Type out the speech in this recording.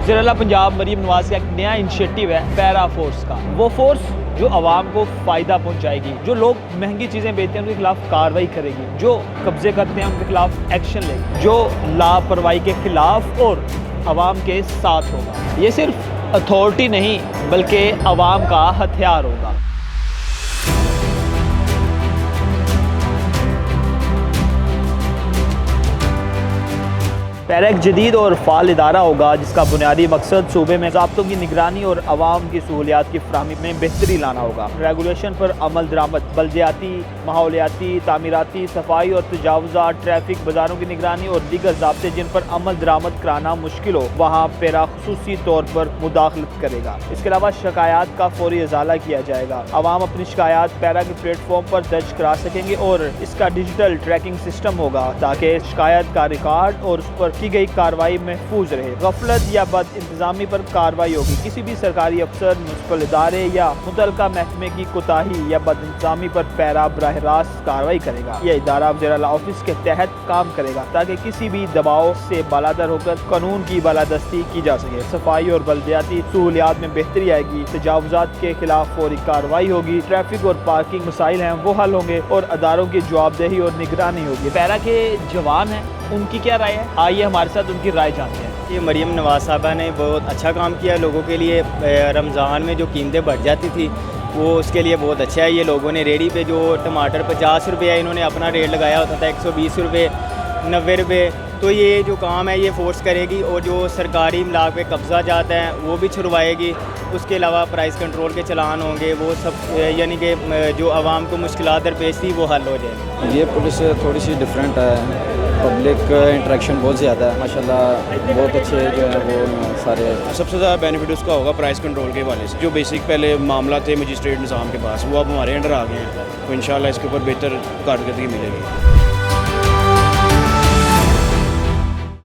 ज़िला पंजाब मरीम नवाज का एक नया इनिशिएटिव है पैरा फोर्स का। वो फोर्स जो आवाम को फ़ायदा पहुंचाएगी, जो लोग महंगी चीज़ें बेचते हैं उनके खिलाफ कार्रवाई करेगी, जो कब्जे करते हैं उनके खिलाफ एक्शन लेगी, जो लापरवाही के खिलाफ और आवाम के साथ होगा। ये सिर्फ अथॉरिटी नहीं बल्कि आवाम का हथियार होगा। पैरा एक जदीद और फ़ाल इदारा होगा जिसका बुनियादी मकसद सूबे में ज़ाब्तों की निगरानी और आवाम की सहूलियात की फ़राहमी में बेहतरी लाना होगा। रेगुलेशन पर अमल दरामद, बल्दियाती, माहौलियाती, तामीराती, सफाई और तजावुज़ात, ट्रैफिक, बाज़ारों की निगरानी और दीगर ज़ाब्ते जिन पर अमल दरामद कराना मुश्किल हो वहाँ पैरा खुसूसी तौर पर मुदाखलत करेगा। इसके अलावा शिकायत का फौरी इजाला किया जाएगा। आवाम अपनी शिकायत पैरा के प्लेटफॉर्म पर दर्ज करा सकेंगे और इसका डिजिटल ट्रैकिंग सिस्टम होगा ताकि शिकायत का रिकॉर्ड और उस पर की गई कार्रवाई महफूज रहे। गफलत या बद इंतजामी पर कार्रवाई होगी। किसी भी सरकारी अफसर, म्युनिसिपल इदारे या मुतलका महकमे की कोताही या बद इंतजामी पर पैरा बराह रास्त कार्रवाई करेगा। यह इदारा वज़ीर ऑफिस के तहत काम करेगा ताकि किसी भी दबाव से बालादर होकर कानून की बालादस्ती की जा सके। सफाई और बल्दियाती सहूलियात में बेहतरी आएगी, तजावुज़ात के खिलाफ फौरी कार्रवाई होगी, ट्रैफिक और पार्किंग मसाइल हैं वो हल होंगे और अदारों की जवाबदेही और निगरानी होगी। पैरा के जवान हैं, उनकी क्या राय है, आइए हमारे साथ उनकी राय जानते हैं। ये मरीम नवाज साहबा ने बहुत अच्छा काम किया लोगों के लिए। रमज़ान में जो कीमतें बढ़ जाती थी वो उसके लिए बहुत अच्छा है। ये लोगों ने रेडी पे जो टमाटर 50 रुपये इन्होंने अपना रेट लगाया होता था 120 रुपये, 90 रुपये। तो ये जो काम है ये फोर्स करेगी और जो सरकारी इमलाक पे कब्ज़ा जाता है वो भी छुड़वाएगी। उसके अलावा प्राइस कंट्रोल के चलान होंगे, वो सब यानी कि जो आवाम को मुश्किलात दरपेश थी वो हल हो जाए। ये पुलिस थोड़ी सी डिफरेंट है, पब्लिक इंटरेक्शन बहुत ज़्यादा है, माशाल्लाह बहुत अच्छे जो है वो सारे। सबसे ज़्यादा बेनिफिट उसका होगा प्राइस कंट्रोल के हवाले से। जो बेसिक पहले मामला थे मजिस्ट्रेट निज़ाम के पास वो अब हमारे अंडर आ गए हैं, तो इंशाल्लाह इसके ऊपर बेहतर कारकर्दगी मिलेगी।